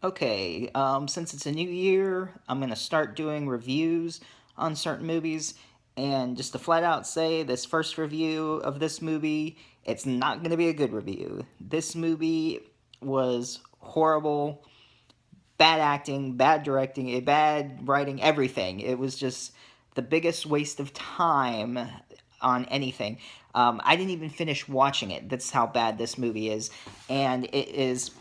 Okay, since it's a new year, I'm gonna start doing reviews on certain movies, and just to flat out say, this first review of this movie, it's not gonna be a good review. This movie was horrible, bad acting, bad directing, bad writing, everything. It was just the biggest waste of time on anything. I didn't even finish watching it. That's how bad this movie is, and it is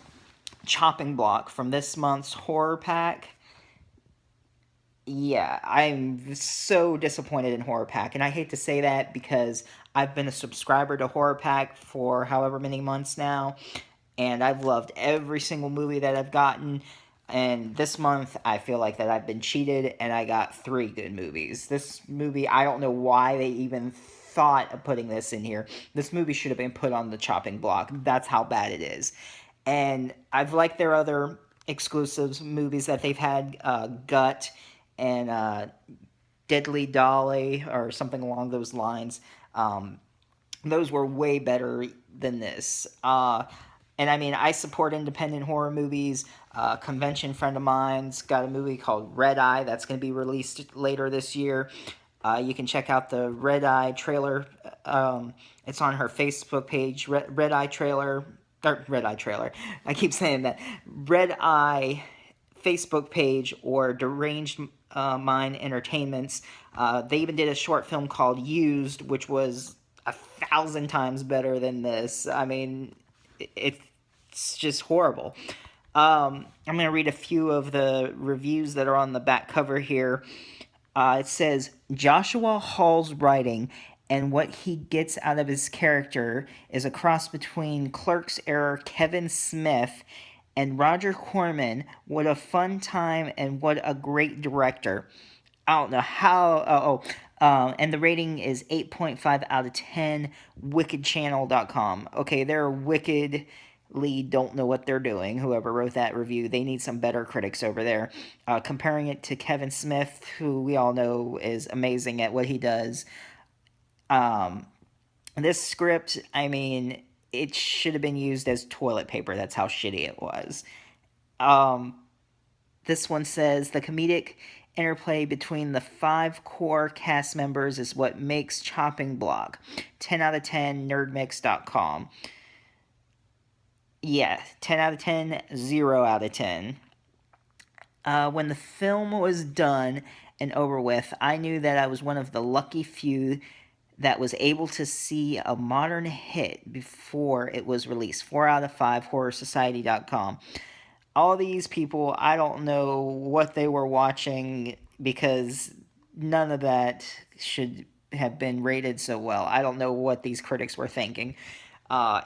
chopping block from this month's horror pack. Yeah, I'm so disappointed in horror pack, and I hate to say that because I've been a subscriber to horror pack for however many months now, and I've loved every single movie that I've gotten. And this month, I feel like that I've been cheated, and I got three good movies. This movie, I don't know why they even thought of putting this in here. This movie should have been put on the chopping block. That's how bad it is. And I've liked their other exclusives movies that they've had, Gut and Deadly Dolly or something along those lines. Um, those were way better than this. And I mean, I support independent horror movies. Convention friend of mine's got a movie called Red Eye that's going to be released later this year. You can check out the Red Eye trailer. It's on her Facebook page, Red Eye trailer. Or Red Eye trailer. I keep saying that. Red Eye Facebook page or Deranged Mind Entertainments. They even did a short film called Used, which was 1,000 times better than this. I mean, it's just horrible. I'm going to read a few of the reviews that are on the back cover here. It says Joshua Hall's writing and what he gets out of his character is a cross between Clerks era Kevin Smith and Roger Corman. What a fun time and what a great director. I don't know how. And the rating is 8.5 out of 10. WickedChannel.com. Okay, they're wickedly don't know what they're doing. Whoever wrote that review, they need some better critics over there. Comparing it to Kevin Smith, who we all know is amazing at what he does. Um, this script, I mean, it should have been used as toilet paper. That's how shitty it was. Um, this one says the comedic interplay between the five core cast members is what makes Chopping Block. 10 out of 10, nerdmix.com. Yeah, 10 out of 10, 0 out of 10. When the film was done and over with, I knew that I was one of the lucky few that was able to see a modern hit before it was released. 4 out of 5, HorrorSociety.com. All these people, I don't know what they were watching because none of that should have been rated so well. I don't know what these critics were thinking.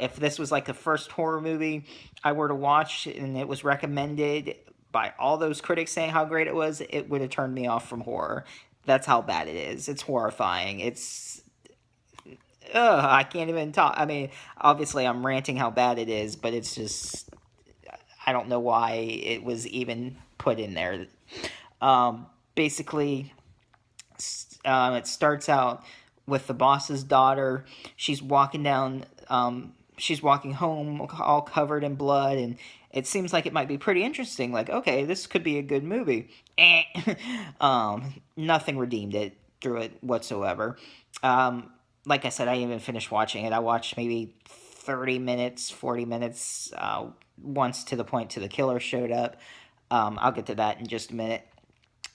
If this was like the first horror movie I were to watch and it was recommended by all those critics saying how great it was, it would have turned me off from horror. That's how bad it is. It's horrifying. I can't even talk. I mean, obviously I'm ranting how bad it is, but it's just I don't know why it was even put in there. Basically, it starts out with the boss's daughter. She's walking down. She's walking home, all covered in blood, and it seems like it might be pretty interesting. Like, okay, this could be a good movie. Nothing redeemed it through it whatsoever. Like I said, I didn't even finished watching it. I watched maybe 30 minutes, 40 minutes, once to the point to the killer showed up. I'll get to that in just a minute.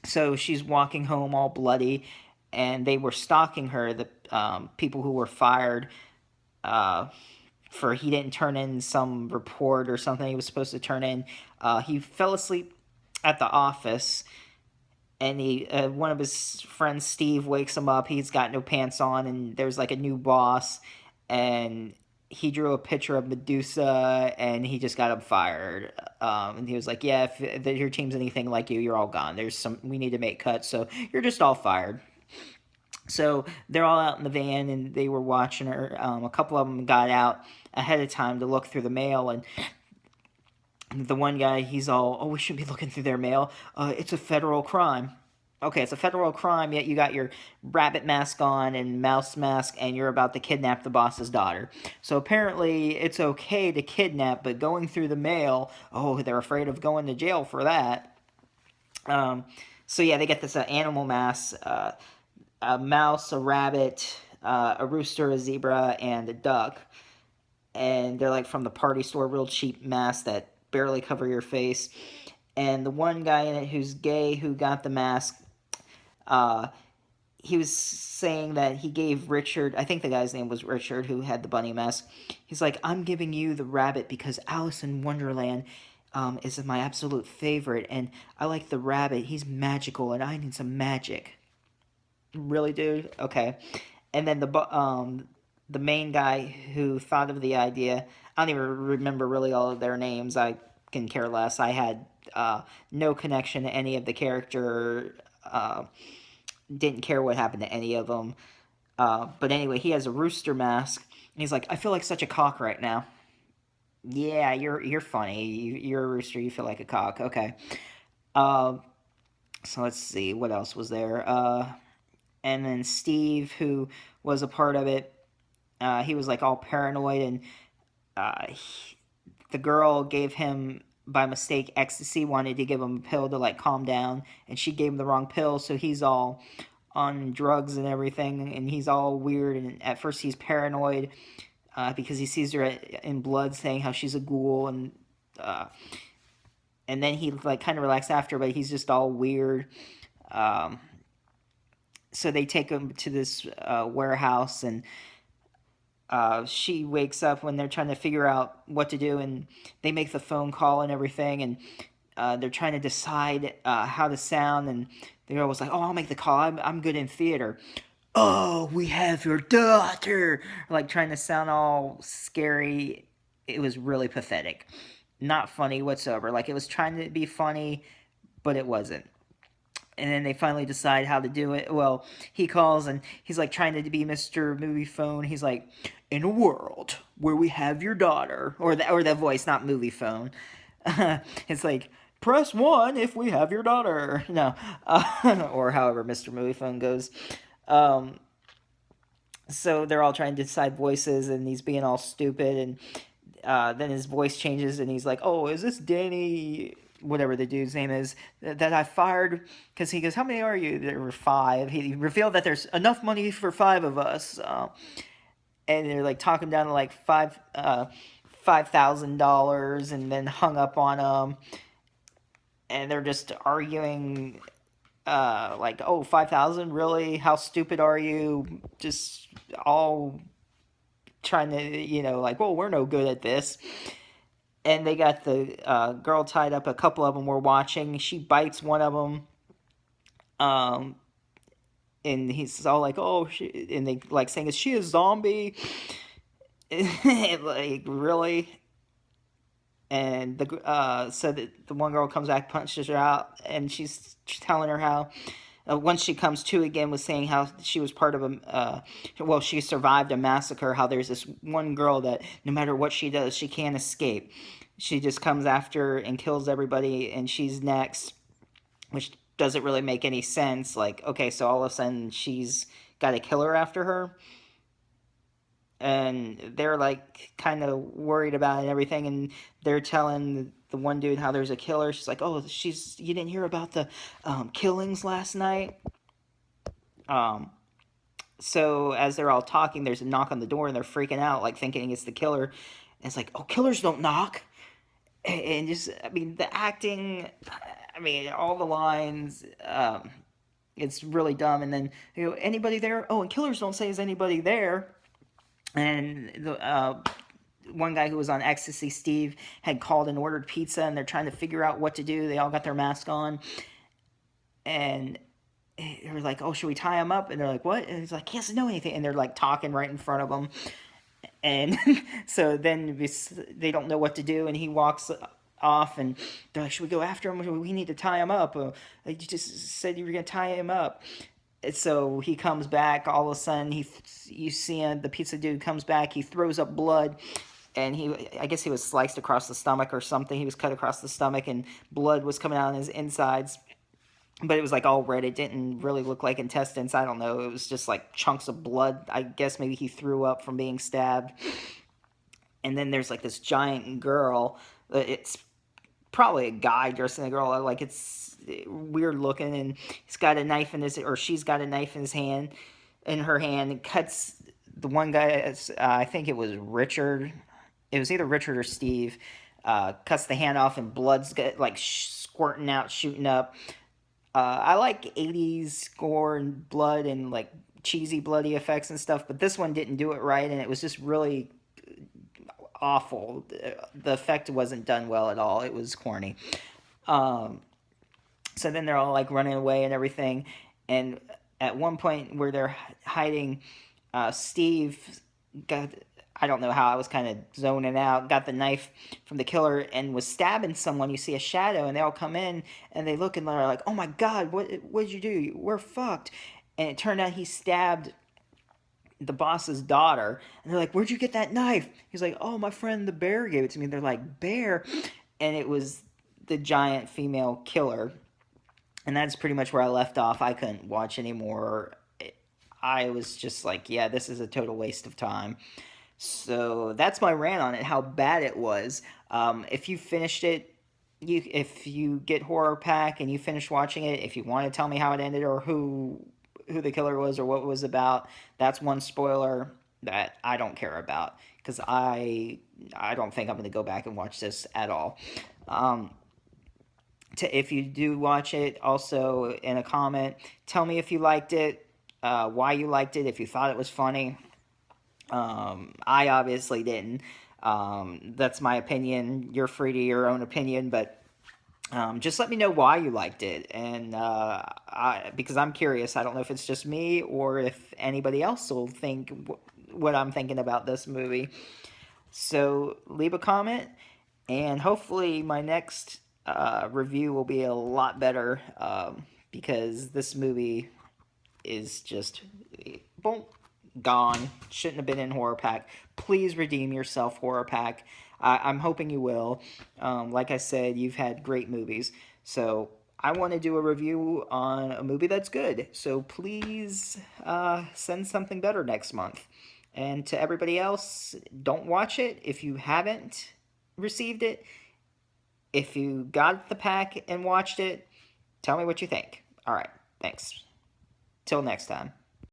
So she's walking home all bloody, and they were stalking her, the people who were fired uh, for he didn't turn in some report or something he was supposed to turn in. He fell asleep at the office, and he one of his friends, Steve, wakes him up. He's got no pants on, and there's like a new boss, and he drew a picture of Medusa, and he just got him fired. And he was like, "Yeah, if your team's anything like you, you're all gone. We need to make cuts, so you're just all fired." So they're all out in the van, and they were watching her. A couple of them got out ahead of time to look through the mail, and the one guy, he's all, "Oh, we shouldn't be looking through their mail. It's a federal crime." Okay, it's a federal crime, yet you got your rabbit mask on and mouse mask, and you're about to kidnap the boss's daughter. So apparently, it's okay to kidnap, but going through the mail, oh, they're afraid of going to jail for that. Um, so yeah, they get this animal mask, a mouse, a rabbit, a rooster, a zebra, and a duck. And they're like from the party store, real cheap masks that barely cover your face. And the one guy in it who's gay who got the mask, uh, he was saying that he gave Richard, I think the guy's name was Richard, who had the bunny mask. He's like, I'm giving you the rabbit because Alice in Wonderland is my absolute favorite, and I like the rabbit. He's magical, and I need some magic. Really, dude? Okay. And then the main guy who thought of the idea, I don't even remember really all of their names. I can care less. I had no connection to any of the character. Didn't care what happened to any of them. But anyway, he has a rooster mask. And he's like, I feel like such a cock right now. Yeah, you're funny. You're a rooster. You feel like a cock. Okay. Uh, so let's see what else was there. And then Steve, who was a part of it, he was like all paranoid, and the girl gave him by mistake ecstasy. Wanted to give him a pill to like calm down, and she gave him the wrong pill, so he's all on drugs and everything, and he's all weird. And at first he's paranoid because he sees her in blood, saying how she's a ghoul, uh, and then he like kind of relaxed after, but he's just all weird. Um, so they take him to this warehouse, and she wakes up when they're trying to figure out what to do, and they make the phone call and everything, and they're trying to decide how to sound, and the girl was like, oh, I'll make the call, I'm good in theater. Oh, we have your daughter, like trying to sound all scary. It was really pathetic, not funny whatsoever. Like, it was trying to be funny, but it wasn't. And then they finally decide how to do it. Well, he calls and he's like trying to be Mr. Movie Phone. He's like, in a world where we have your daughter, or the voice, not movie phone. It's like, press one if we have your daughter. No, or however Mr. Movie Phone goes. Um, so they're all trying to decide voices, and he's being all stupid, and then his voice changes, and he's like, "Oh, is this Danny? Whatever the dude's name is that I fired?" Because he goes, "How many are you?" There were five. He revealed that there's enough money for five of us, and they're like talking down to like $5,000, and then hung up on him, and they're just arguing. Like, oh, 5,000, really? How stupid are you? Just all trying to, like, well, we're no good at this. And they got the girl tied up. A couple of them were watching. She bites one of them. Um, and he's all like, oh, and they like saying, is she a zombie? Like, really? And so the one girl comes back, punches her out, and she's telling her how once she comes to again, was saying how she was part of she survived a massacre, how there's this one girl that no matter what she does, she can't escape. She just comes after and kills everybody, and she's next, which doesn't really make any sense. Like, okay, so all of a sudden she's got a killer after her, and they're like kind of worried about it and everything, and they're telling the one dude how there's a killer. She's like, oh, you didn't hear about the killings last night? So as they're all talking, there's a knock on the door, and they're freaking out, like thinking it's the killer. And it's like, oh, killers don't knock. And just, I mean, the acting, I mean, all the lines, it's really dumb. And then, anybody there? Oh, and killers don't say, is anybody there? And the one guy who was on ecstasy, Steve, had called and ordered pizza, and they're trying to figure out what to do. They all got their mask on, and they were like, oh, should we tie him up? And they're like, what? And he's like, he doesn't know anything. And they're like talking right in front of him. And so then they don't know what to do, and he walks off, and they're like, should we go after him? We need to tie him up. You just said you were going to tie him up. And so he comes back. All of a sudden, you see him, the pizza dude comes back. He throws up blood, and I guess he was sliced across the stomach or something. He was cut across the stomach, and blood was coming out on his insides. but it was like all red. It didn't really look like intestines. I don't know. It was just like chunks of blood. I guess maybe he threw up from being stabbed. And then there's like this giant girl. It's probably a guy dressing a girl. Like it's weird looking, and he's got a knife in his, or she's got a knife in his hand, in her hand, and cuts the one guy. I think it was Richard. It was either Richard or Steve. Cuts the hand off, and blood's like squirting out, shooting up. I like 80s gore and blood and like cheesy bloody effects and stuff, but this one didn't do it right, and it was just really awful. The effect wasn't done well at all. It was corny. Um, so then they're all like running away and everything, and at one point where they're hiding, Steve got, I don't know how, I was kind of zoning out, got the knife from the killer and was stabbing someone. You see a shadow, and they all come in and they look and they're like, "Oh my God, what did you do? We're fucked." And it turned out he stabbed the boss's daughter, and they're like, "Where'd you get that knife?" He's like, "Oh, my friend the bear gave it to me." They're like, "Bear?" And it was the giant female killer, and that's pretty much where I left off. I couldn't watch anymore. I was just like, yeah, this is a total waste of time. So that's my rant on it, how bad it was. If you finished it, if you get Horror Pack and you finish watching it, if you want to tell me how it ended or who the killer was or what it was about, that's one spoiler that I don't care about, because I don't think I'm going to go back and watch this at all. Um, if you do watch it, also in a comment, tell me if you liked it, why you liked it, if you thought it was funny. I obviously didn't. That's my opinion. You're free to your own opinion, but just let me know why you liked it, and because I'm curious. I don't know if it's just me or if anybody else will think what I'm thinking about this movie. So leave a comment, and hopefully my next review will be a lot better, because this movie is just boom, gone. Shouldn't have been in Horror Pack. Please redeem yourself, Horror Pack. I'm hoping you will. Like I said, you've had great movies. So I want to do a review on a movie that's good. So please send something better next month. And to everybody else, don't watch it if you haven't received it. If you got the pack and watched it, tell me what you think. All right, thanks. Till next time.